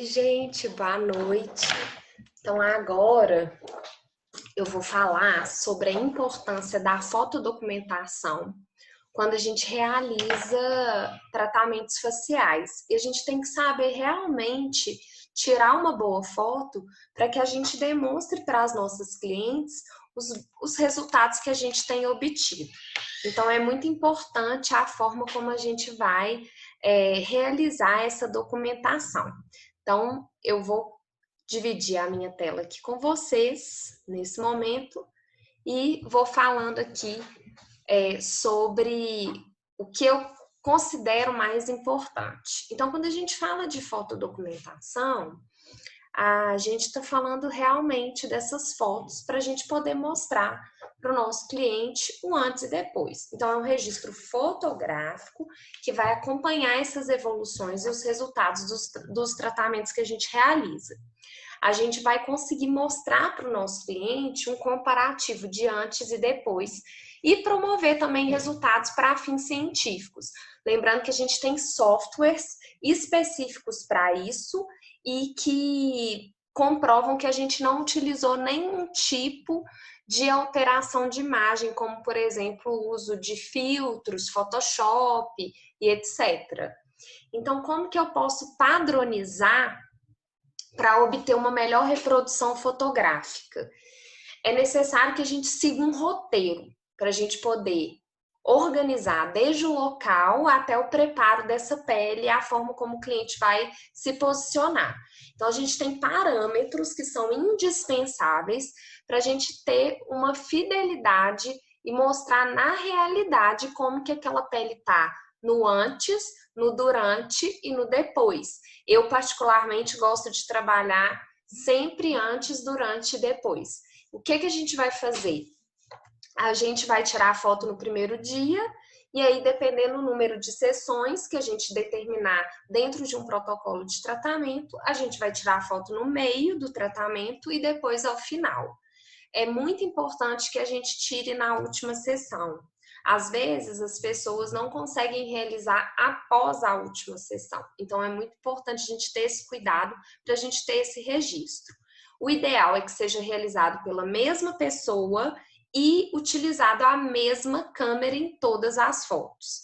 gente, boa noite. Então, agora eu vou falar sobre a importância da fotodocumentação quando a gente realiza tratamentos faciais. E a gente tem que saber realmente tirar uma boa foto para que a gente demonstre para as nossas clientes os resultados que a gente tem obtido. Então, é muito importante a forma como a gente vai realizar essa documentação. Então, eu vou dividir a minha tela aqui com vocês nesse momento e vou falando aqui sobre o que eu considero mais importante. Então, quando a gente fala de fotodocumentação, a gente está falando realmente dessas fotos para a gente poder mostrar para o nosso cliente o antes e depois. Então, é um registro fotográfico que vai acompanhar essas evoluções e os resultados dos tratamentos que a gente realiza. A gente vai conseguir mostrar para o nosso cliente um comparativo de antes e depois e promover também resultados para fins científicos. Lembrando que a gente tem softwares específicos para isso e que comprovam que a gente não utilizou nenhum tipo de alteração de imagem, como, por exemplo, o uso de filtros, Photoshop e etc. Então, como que eu posso padronizar para obter uma melhor reprodução fotográfica? É necessário que a gente siga um roteiro para a gente poder organizar desde o local até o preparo dessa pele e a forma como o cliente vai se posicionar. Então, a gente tem parâmetros que são indispensáveis para a gente ter uma fidelidade e mostrar na realidade como que aquela pele está no antes, no durante e no depois. Eu, particularmente, gosto de trabalhar sempre antes, durante e depois. O que a gente vai fazer? A gente vai tirar a foto no primeiro dia e aí, dependendo do número de sessões que a gente determinar dentro de um protocolo de tratamento, a gente vai tirar a foto no meio do tratamento e depois ao final. É muito importante que a gente tire na última sessão. Às vezes, as pessoas não conseguem realizar após a última sessão. Então, é muito importante a gente ter esse cuidado para a gente ter esse registro. O ideal é que seja realizado pela mesma pessoa e utilizado a mesma câmera em todas as fotos.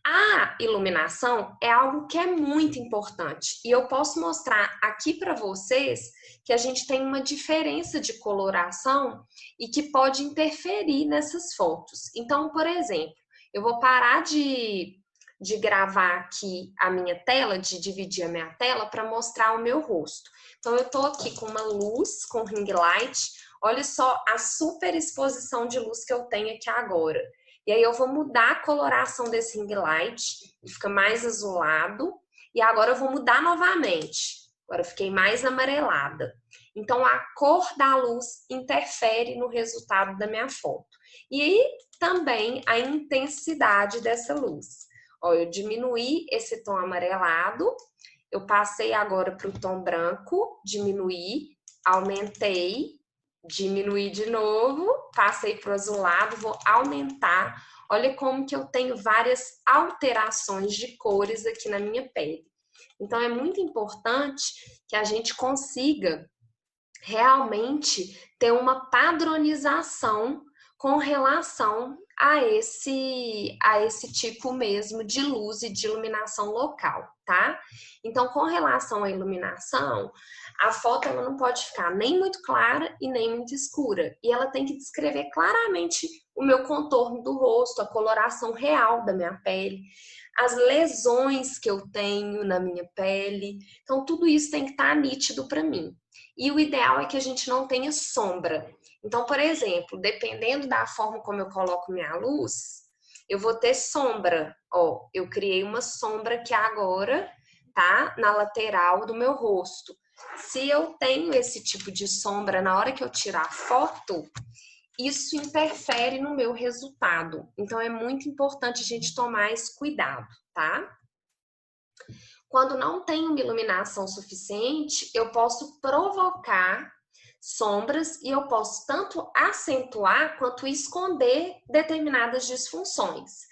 A iluminação é algo que é muito importante e eu posso mostrar aqui para vocês que a gente tem uma diferença de coloração e que pode interferir nessas fotos. Então, por exemplo, eu vou parar de gravar aqui a minha tela, de dividir a minha tela para mostrar o meu rosto. Então, eu estou aqui com uma luz, com ring light. Olha só a super exposição de luz que eu tenho aqui agora. E aí eu vou mudar a coloração desse ring light, ele fica mais azulado. E agora eu vou mudar novamente. Agora eu fiquei mais amarelada. Então a cor da luz interfere no resultado da minha foto. E aí também a intensidade dessa luz. Ó, eu diminuí esse tom amarelado, eu passei agora para o tom branco, diminuí, aumentei, diminuir de novo, passei para o azulado, vou aumentar. Olha como que eu tenho várias alterações de cores aqui na minha pele. Então, é muito importante que a gente consiga realmente ter uma padronização com relação a esse tipo mesmo de luz e de iluminação local, tá? Então, com relação à iluminação, a foto ela não pode ficar nem muito clara e nem muito escura. E ela tem que descrever claramente o meu contorno do rosto, a coloração real da minha pele, as lesões que eu tenho na minha pele. Então, tudo isso tem que estar nítido para mim. E o ideal é que a gente não tenha sombra. Então, por exemplo, dependendo da forma como eu coloco minha luz, eu vou ter sombra. Ó, eu criei uma sombra aqui agora, tá? Na lateral do meu rosto. Se eu tenho esse tipo de sombra na hora que eu tirar a foto, isso interfere no meu resultado. Então, é muito importante a gente tomar esse cuidado, tá? Quando não tem uma iluminação suficiente, eu posso provocar sombras e eu posso tanto acentuar quanto esconder determinadas disfunções.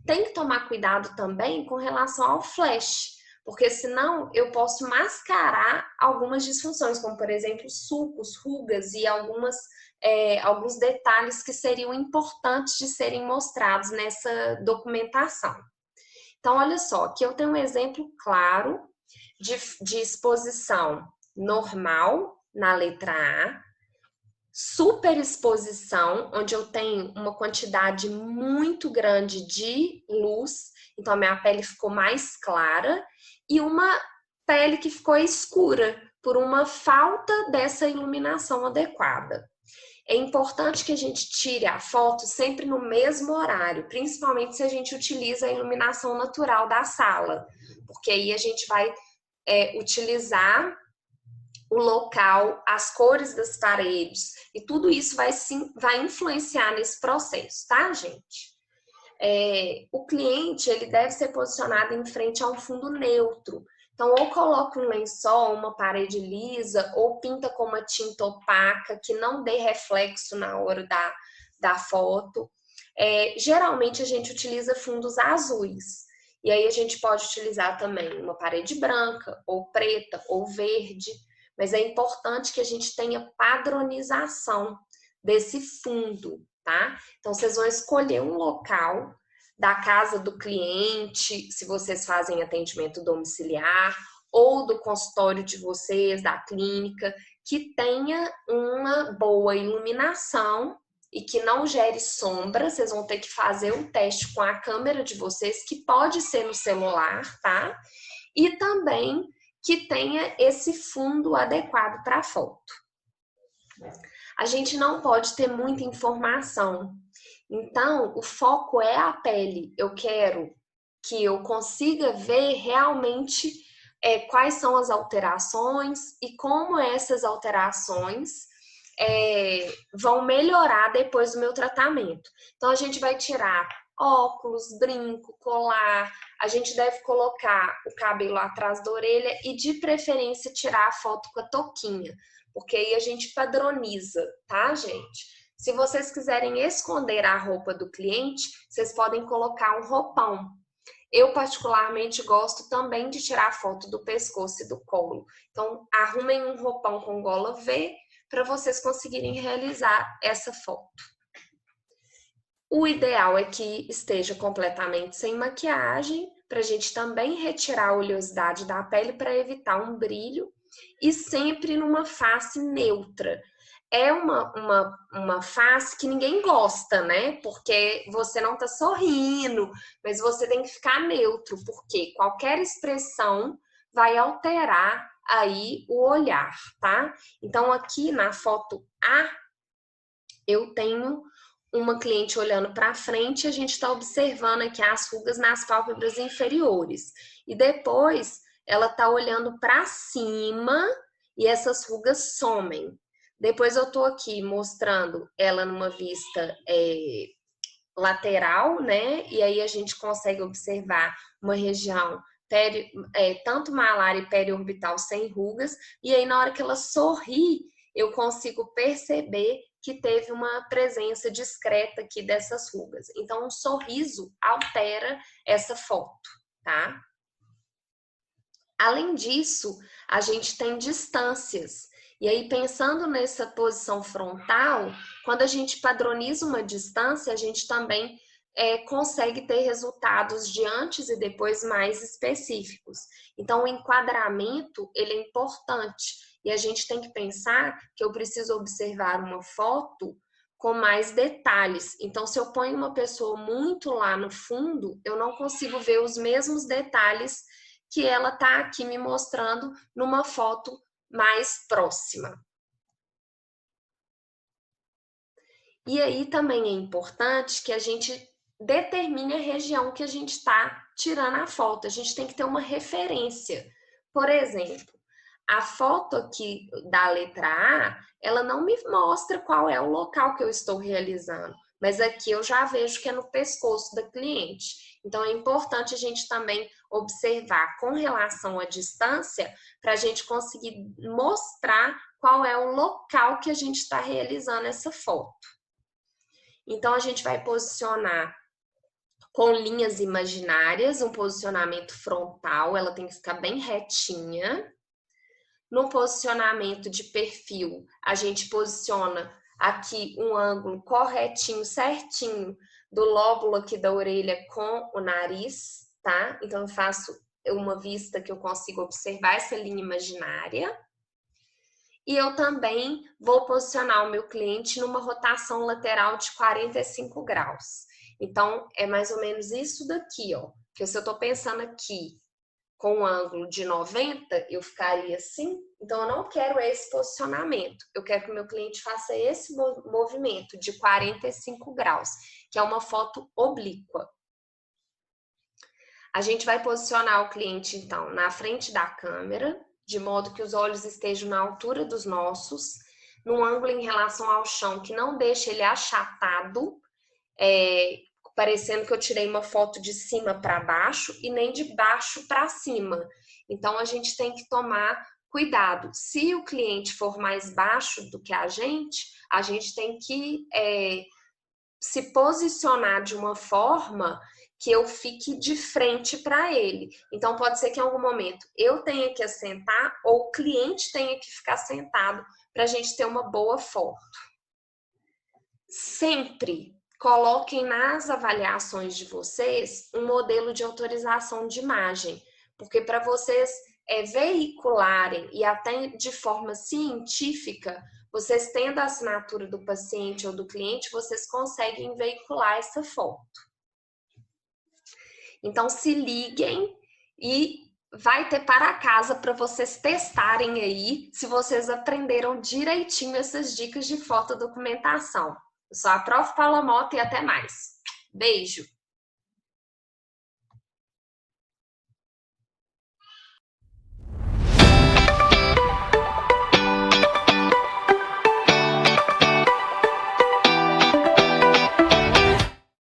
Tem que tomar cuidado também com relação ao flash, porque senão eu posso mascarar algumas disfunções, como por exemplo sulcos, rugas e alguns detalhes que seriam importantes de serem mostrados nessa documentação. Então, olha só, aqui eu tenho um exemplo claro de exposição normal na letra A, superexposição, onde eu tenho uma quantidade muito grande de luz, então a minha pele ficou mais clara, e uma pele que ficou escura, por uma falta dessa iluminação adequada. É importante que a gente tire a foto sempre no mesmo horário, principalmente se a gente utiliza a iluminação natural da sala, porque aí a gente vai utilizar o local, as cores das paredes, e tudo isso vai influenciar nesse processo, tá, gente? O cliente ele deve ser posicionado em frente a um fundo neutro. Então, ou coloca um lençol, uma parede lisa, ou pinta com uma tinta opaca, que não dê reflexo na hora da foto. Geralmente, a gente utiliza fundos azuis. E aí, a gente pode utilizar também uma parede branca, ou preta, ou verde. Mas é importante que a gente tenha padronização desse fundo, tá? Então, vocês vão escolher um local da casa do cliente, se vocês fazem atendimento domiciliar, ou do consultório de vocês, da clínica, que tenha uma boa iluminação e que não gere sombra. Vocês vão ter que fazer um teste com a câmera de vocês, que pode ser no celular, tá? E também que tenha esse fundo adequado para a foto. A gente não pode ter muita informação. Então, o foco é a pele. Eu quero que eu consiga ver realmente quais são as alterações e como essas alterações vão melhorar depois do meu tratamento. Então, a gente vai tirar óculos, brinco, colar, a gente deve colocar o cabelo atrás da orelha e, de preferência, tirar a foto com a touquinha, porque aí a gente padroniza, tá, gente? Se vocês quiserem esconder a roupa do cliente, vocês podem colocar um roupão. Eu, particularmente, gosto também de tirar foto do pescoço e do colo. Então, arrumem um roupão com gola V para vocês conseguirem realizar essa foto. O ideal é que esteja completamente sem maquiagem, para a gente também retirar a oleosidade da pele para evitar um brilho, e sempre numa face neutra. É uma face que ninguém gosta, né? Porque você não tá sorrindo, mas você tem que ficar neutro, porque qualquer expressão vai alterar aí o olhar, tá? Então, aqui na foto A, eu tenho uma cliente olhando para frente, a gente está observando aqui as rugas nas pálpebras inferiores. E depois ela está olhando para cima e essas rugas somem. Depois eu estou aqui mostrando ela numa vista lateral, né? E aí a gente consegue observar uma região tanto malar e periorbital sem rugas. E aí na hora que ela sorri, eu consigo perceber que teve uma presença discreta aqui dessas rugas. Então, um sorriso altera essa foto, tá? Além disso, a gente tem distâncias. E aí, pensando nessa posição frontal, quando a gente padroniza uma distância, a gente também consegue ter resultados de antes e depois mais específicos. Então, o enquadramento, ele é importante. E a gente tem que pensar que eu preciso observar uma foto com mais detalhes. Então, se eu ponho uma pessoa muito lá no fundo, eu não consigo ver os mesmos detalhes que ela está aqui me mostrando numa foto mais próxima. E aí também é importante que a gente determine a região que a gente está tirando a foto. A gente tem que ter uma referência. Por exemplo, a foto aqui da letra A, ela não me mostra qual é o local que eu estou realizando, mas aqui eu já vejo que é no pescoço da cliente. Então, é importante a gente também observar com relação à distância para a gente conseguir mostrar qual é o local que a gente está realizando essa foto. Então, a gente vai posicionar com linhas imaginárias, um posicionamento frontal, ela tem que ficar bem retinha. No posicionamento de perfil, a gente posiciona aqui um ângulo corretinho, certinho, do lóbulo aqui da orelha com o nariz, tá? Então, eu faço uma vista que eu consigo observar essa linha imaginária. E eu também vou posicionar o meu cliente numa rotação lateral de 45 graus. Então, é mais ou menos isso daqui, ó. Porque se eu tô pensando aqui com um ângulo de 90, eu ficaria assim. Então, eu não quero esse posicionamento. Eu quero que o meu cliente faça esse movimento de 45 graus, que é uma foto oblíqua. A gente vai posicionar o cliente, então, na frente da câmera, de modo que os olhos estejam na altura dos nossos, num ângulo em relação ao chão que não deixe ele achatado, parecendo que eu tirei uma foto de cima para baixo e nem de baixo para cima. Então, a gente tem que tomar cuidado. Se o cliente for mais baixo do que a gente tem que se posicionar de uma forma que eu fique de frente para ele. Então, pode ser que em algum momento eu tenha que assentar ou o cliente tenha que ficar sentado para a gente ter uma boa foto. Sempre coloquem nas avaliações de vocês um modelo de autorização de imagem, porque para vocês veicularem e até de forma científica, vocês tendo a assinatura do paciente ou do cliente, vocês conseguem veicular essa foto. Então, se liguem e vai ter para casa para vocês testarem aí se vocês aprenderam direitinho essas dicas de fotodocumentação. Eu sou a Prof. Paula Mota e até mais. Beijo!